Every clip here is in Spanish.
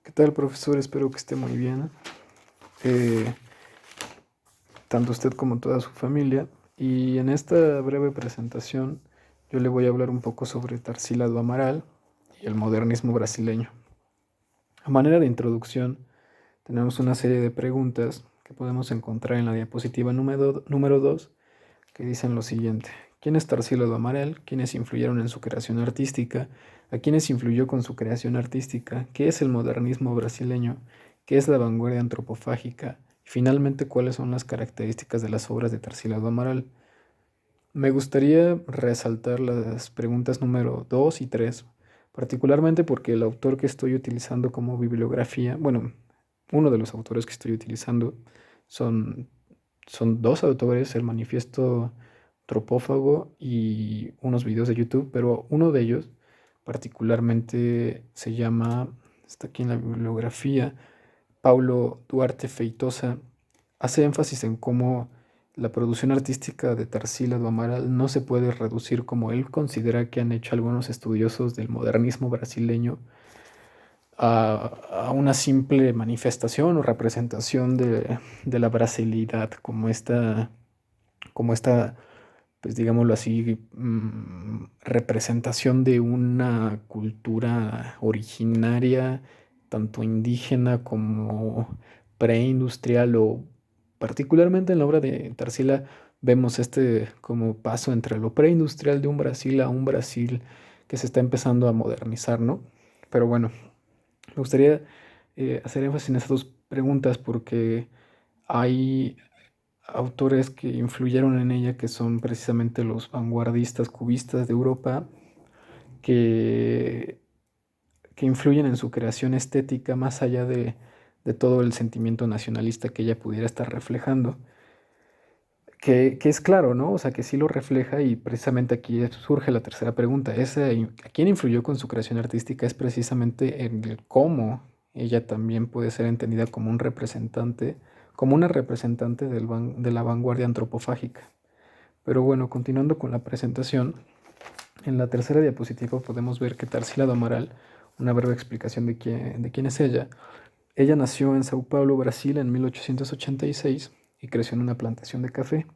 ¿Qué tal, profesor? Espero que esté muy bien. eh, Tanto usted como toda su familia. Y en esta breve presentación yo le voy a hablar un poco sobre Tarsila do Amaral y el modernismo brasileño. A manera de introducción, tenemos una serie de preguntas que podemos encontrar en la diapositiva número 2 que dicen lo siguiente. ¿Quién es Tarsila do Amaral? ¿Quiénes influyeron en su creación artística? ¿A quiénes influyó con su creación artística? ¿Qué es el modernismo brasileño? ¿Qué es la vanguardia antropofágica? Y finalmente, ¿cuáles son las características de las obras de Tarsila do Amaral? Me gustaría resaltar las preguntas número 2 y 3, particularmente porque el autor que estoy utilizando como bibliografía, bueno, uno de los autores que estoy utilizando son, son dos autores, el manifiesto Tropófago y unos videos de YouTube, pero uno de ellos particularmente se llama, está aquí en la bibliografía, Paulo Duarte Feitosa, hace énfasis en cómo la producción artística de Tarsila do Amaral no se puede reducir como él considera que han hecho algunos estudiosos del modernismo brasileño a una simple manifestación o representación de la brasilidad como esta, pues digámoslo así, representación de una cultura originaria, tanto indígena como preindustrial o particularmente en la obra de Tarsila vemos este como paso entre lo preindustrial de un Brasil a un Brasil que se está empezando a modernizar, ¿no? Pero bueno, me gustaría hacer énfasis en estas dos preguntas porque hay autores que influyeron en ella, que son precisamente los vanguardistas cubistas de Europa, que, que influyen en su creación estética más allá de todo el sentimiento nacionalista que ella pudiera estar reflejando. Que es claro, ¿no? O sea, que sí lo refleja y precisamente aquí surge la tercera pregunta. ¿A quién influyó con su creación artística? Es precisamente en el cómo ella también puede ser entendida como un representante, como una representante de la vanguardia antropofágica. Pero bueno, continuando con la presentación, en la tercera diapositiva podemos ver que Tarsila do Amaral, una breve explicación de quién es ella. Ella nació en Sao Paulo, Brasil, en 1886 y creció en una plantación de café.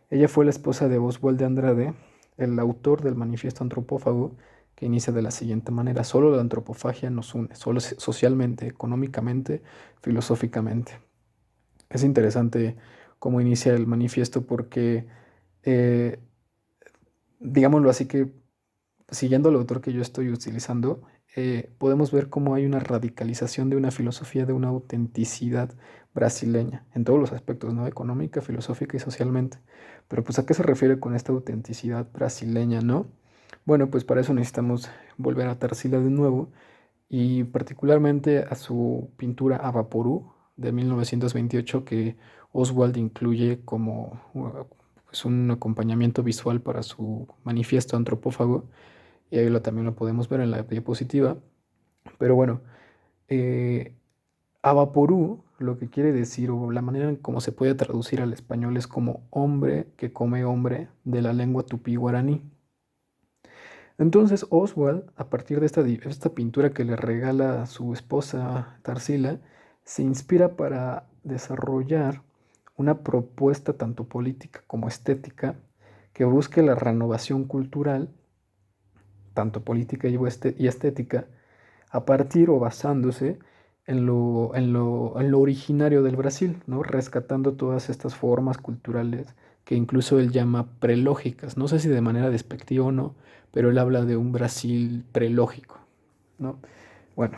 Ella fue la esposa de Oswald de Andrade, el autor del Manifiesto Antropófago, que inicia de la siguiente manera: solo la antropofagia nos une, solo socialmente, económicamente, filosóficamente. Es interesante cómo inicia el manifiesto porque, eh, digámoslo así que, siguiendo al autor que yo estoy utilizando, podemos ver cómo hay una radicalización de una filosofía, de una autenticidad brasileña, en todos los aspectos, ¿no? Económica, filosófica y socialmente. Pero pues ¿a qué se refiere con esta autenticidad brasileña, no? Bueno, pues para eso necesitamos volver a Tarsila de nuevo y particularmente a su pintura A Vaporú de 1928 que Oswald incluye como pues, un acompañamiento visual para su manifiesto antropófago y ahí también lo podemos ver en la diapositiva. Pero bueno, eh, Avaporú lo que quiere decir o la manera en cómo se puede traducir al español es como hombre que come hombre de la lengua tupí guaraní. Entonces Oswald, a partir de esta pintura que le regala a su esposa Tarsila, se inspira para desarrollar una propuesta tanto política como estética que busque la renovación cultural, tanto política y estética, a partir o basándose en lo originario del Brasil, ¿no? Rescatando todas estas formas culturales que incluso él llama prelógicas. No sé si de manera despectiva o no, pero él habla de un Brasil prelógico, ¿no? Bueno,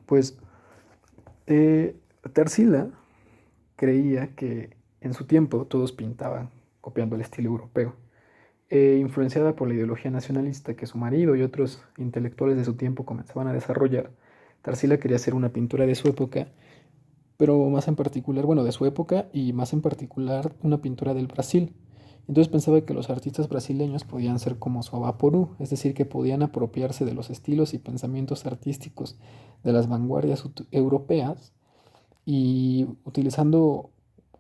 pues eh, Tarsila creía que en su tiempo todos pintaban copiando el estilo europeo. Influenciada por la ideología nacionalista que su marido y otros intelectuales de su tiempo comenzaban a desarrollar, Tarsila quería hacer una pintura de su época, pero más en particular, bueno, de su época y más en particular una pintura del Brasil. Entonces pensaba que los artistas brasileños podían ser como su Avaporú, es decir, que podían apropiarse de los estilos y pensamientos artísticos de las vanguardias europeas y utilizando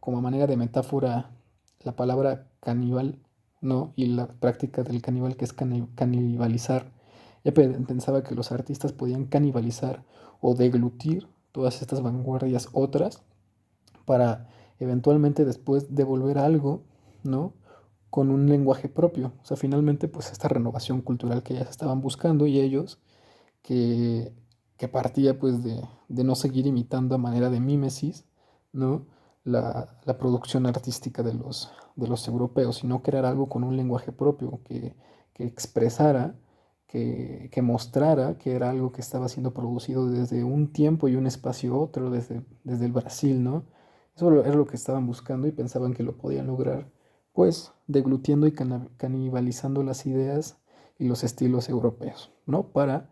como manera de metáfora la palabra caníbal, ¿no? Y la práctica del caníbal que es canibalizar pensaba que los artistas podían canibalizar o deglutir todas estas vanguardias otras para eventualmente después devolver algo, ¿no? Con un lenguaje propio. O sea, finalmente, pues esta renovación cultural que ellas estaban buscando y ellos, que, que partía pues de no seguir imitando a manera de mímesis, ¿no? La producción artística de los europeos, sino crear algo con un lenguaje propio que expresara, que mostrara que era algo que estaba siendo producido desde un tiempo y un espacio otro, desde el Brasil, ¿no? Era lo que estaban buscando y pensaban que lo podían lograr, pues, deglutiendo y canibalizando las ideas y los estilos europeos, ¿no? Para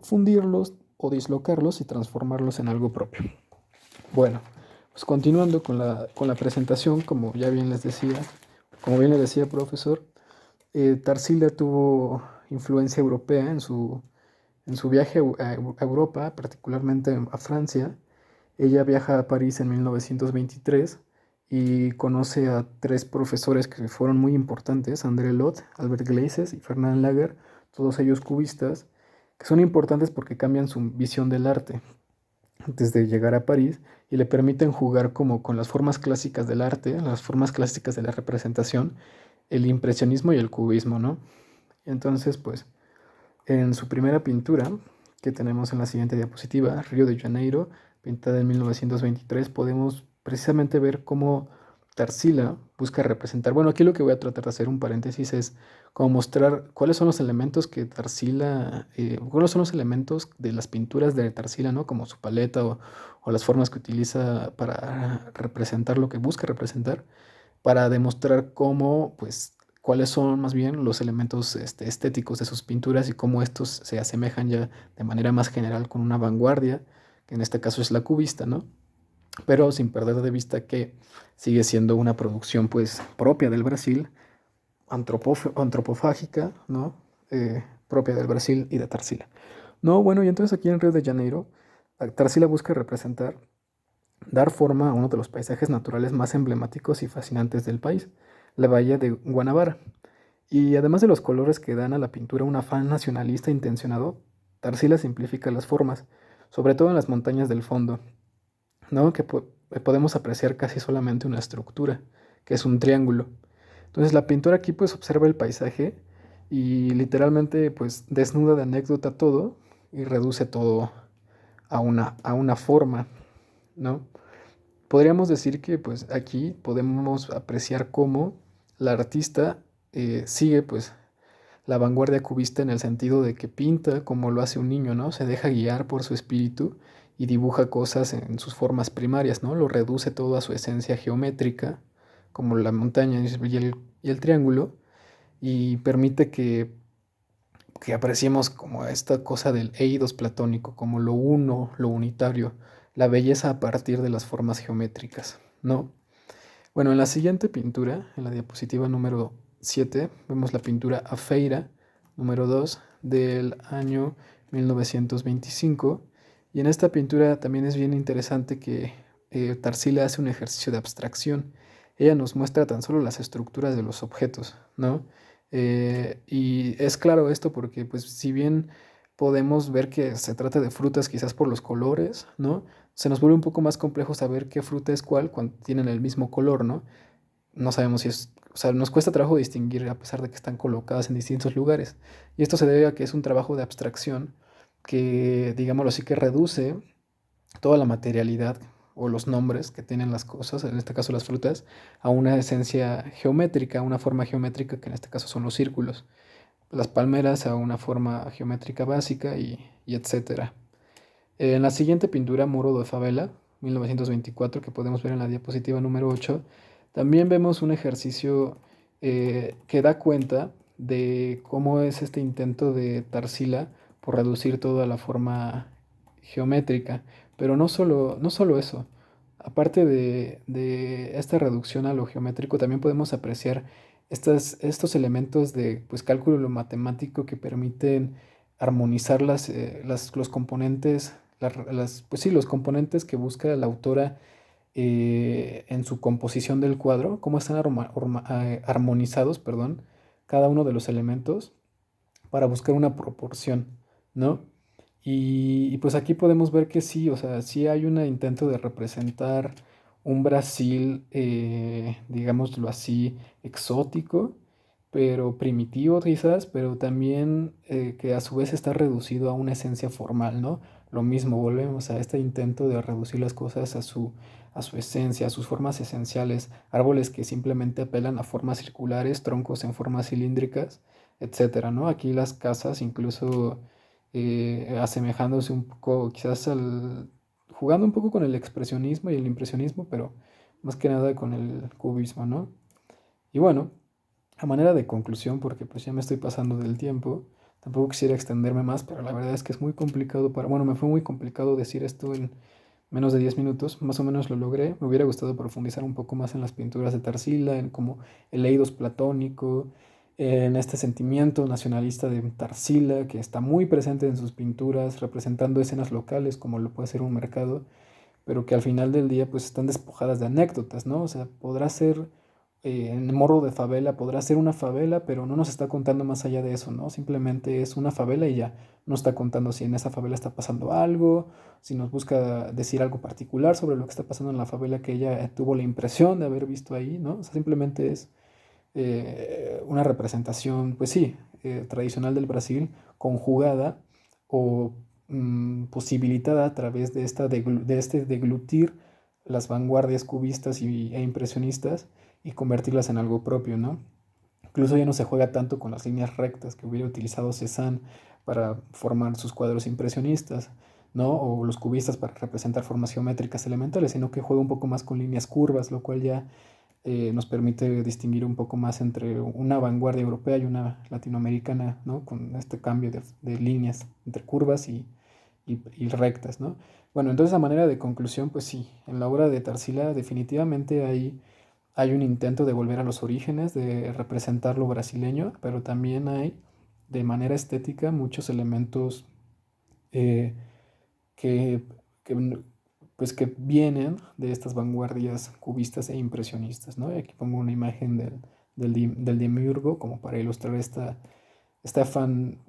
fundirlos o dislocarlos y transformarlos en algo propio. Bueno, pues continuando con la presentación, como ya bien les decía, como bien le decía profesor, Tarsila tuvo influencia europea en su viaje a Europa, particularmente a Francia. Ella viaja a París en 1923 y conoce a tres profesores que fueron muy importantes, André Lot, Albert Gleizes y Fernand Lager, todos ellos cubistas, que son importantes porque cambian su visión del arte antes de llegar a París y le permiten jugar como con las formas clásicas del arte, las formas clásicas de la representación, el impresionismo y el cubismo, ¿no? Entonces, pues, en su primera pintura, que tenemos en la siguiente diapositiva, Río de Janeiro, pintada en 1923, podemos precisamente ver cómo Tarsila busca representar. Bueno, aquí lo que voy a tratar de hacer un paréntesis es como mostrar cuáles son los elementos que Tarsila, cuáles son los elementos de las pinturas de Tarsila, ¿no? Como su paleta o las formas que utiliza para representar lo que busca representar, para demostrar cómo, pues, cuáles son más bien los elementos estéticos de sus pinturas y cómo estos se asemejan ya de manera más general con una vanguardia, que en este caso es la cubista, ¿no? Pero sin perder de vista que sigue siendo una producción pues propia del Brasil, antropofágica, ¿no? Propia del Brasil y de Tarsila. No, bueno, y entonces aquí en Río de Janeiro, Tarsila busca representar, dar forma a uno de los paisajes naturales más emblemáticos y fascinantes del país, la bahía de Guanabara. Y además de los colores que dan a la pintura un afán nacionalista intencionado, Tarsila simplifica las formas, sobre todo en las montañas del fondo, ¿no? Podemos apreciar casi solamente una estructura, que es un triángulo. Entonces la pintura aquí pues observa el paisaje y literalmente pues desnuda de anécdota todo y reduce todo a una forma, ¿no? Podríamos decir que pues aquí podemos apreciar cómo la artista sigue pues la vanguardia cubista en el sentido de que pinta como lo hace un niño, ¿no? Se deja guiar por su espíritu y dibuja cosas en sus formas primarias, ¿no? Lo reduce todo a su esencia geométrica, como la montaña y el triángulo, y permite que apreciemos como esta cosa del eidos platónico, como lo uno, lo unitario, la belleza a partir de las formas geométricas, ¿no? Bueno, en la siguiente pintura, en la diapositiva número 7, vemos la pintura A Feira, número 2, del año 1925. Y en esta pintura también es bien interesante que Tarsila hace un ejercicio de abstracción. Ella nos muestra tan solo las estructuras de los objetos, ¿no? Y es claro esto porque, pues, si bien podemos ver que se trata de frutas quizás por los colores, ¿no? Se nos vuelve un poco más complejo saber qué fruta es cuál cuando tienen el mismo color, ¿no? No sabemos si es, o sea, nos cuesta trabajo distinguir a pesar de que están colocadas en distintos lugares. Y esto se debe a que es un trabajo de abstracción que, digámoslo así, que reduce toda la materialidad o los nombres que tienen las cosas, en este caso las frutas, a una esencia geométrica, a una forma geométrica que en este caso son los círculos. Las palmeras a una forma geométrica básica y etcétera. En la siguiente pintura, Muro de Favela, 1924, que podemos ver en la diapositiva número 8, también vemos un ejercicio que da cuenta de cómo es este intento de Tarsila por reducir todo a la forma geométrica. Pero no solo eso. Aparte de esta reducción a lo geométrico, también podemos apreciar estos elementos de pues, cálculo matemático que permiten armonizar los componentes, pues sí, los componentes que busca la autora en su composición del cuadro, cómo están armonizados, perdón, cada uno de los elementos para buscar una proporción, ¿no? Y pues aquí podemos ver que sí, o sea, sí hay un intento de representar un Brasil, digámoslo así, exótico, pero primitivo quizás, pero también que a su vez está reducido a una esencia formal, ¿no? Lo mismo, volvemos a este intento de reducir las cosas a su esencia, a sus formas esenciales, árboles que simplemente apelan a formas circulares, troncos en formas cilíndricas, etcétera, ¿no? Aquí las casas incluso asemejándose un poco, quizás jugando un poco con el expresionismo y el impresionismo, pero más que nada con el cubismo, ¿no? Y bueno, a manera de conclusión, porque pues ya me estoy pasando del tiempo, tampoco quisiera extenderme más, pero la verdad es que es muy complicado bueno, me fue muy complicado decir esto en menos de 10 minutos, más o menos lo logré. Me hubiera gustado profundizar un poco más en las pinturas de Tarsila, en como el eidos platónico, en este sentimiento nacionalista de Tarsila, que está muy presente en sus pinturas, representando escenas locales, como lo puede ser un mercado, pero que al final del día pues están despojadas de anécdotas, ¿no? O sea, podrá ser en Morro de Favela, podrá ser una favela, pero no nos está contando más allá de eso, ¿no? Simplemente es una favela y ya, no está contando si en esa favela está pasando algo, si nos busca decir algo particular sobre lo que está pasando en la favela que ella tuvo la impresión de haber visto ahí, ¿no? O sea, simplemente es una representación, pues sí, tradicional del Brasil, conjugada o posibilitada a través de, de este deglutir las vanguardias cubistas e impresionistas y convertirlas en algo propio, ¿no? Incluso ya no se juega tanto con las líneas rectas que hubiera utilizado Cézanne para formar sus cuadros impresionistas, ¿no? O los cubistas para representar formas geométricas elementales, sino que juega un poco más con líneas curvas, lo cual ya nos permite distinguir un poco más entre una vanguardia europea y una latinoamericana, ¿no? Con este cambio de líneas entre curvas y rectas, ¿no? Bueno, entonces a manera de conclusión, pues sí, en la obra de Tarsila definitivamente hay un intento de volver a los orígenes, de representar lo brasileño, pero también hay de manera estética muchos elementos eh, que, que, pues que vienen de estas vanguardias cubistas e impresionistas, ¿no? Y aquí pongo una imagen del demiurgo como para ilustrar este afán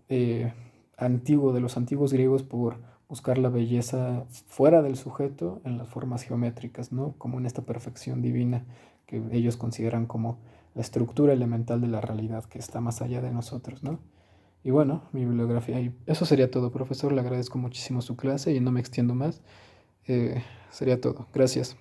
antiguo de los antiguos griegos por buscar la belleza fuera del sujeto en las formas geométricas, ¿no? Como en esta perfección divina que ellos consideran como la estructura elemental de la realidad que está más allá de nosotros, ¿no? Y bueno, mi bibliografía. Y eso sería todo, profesor. Le agradezco muchísimo su clase y no me extiendo más. Sería todo. Gracias.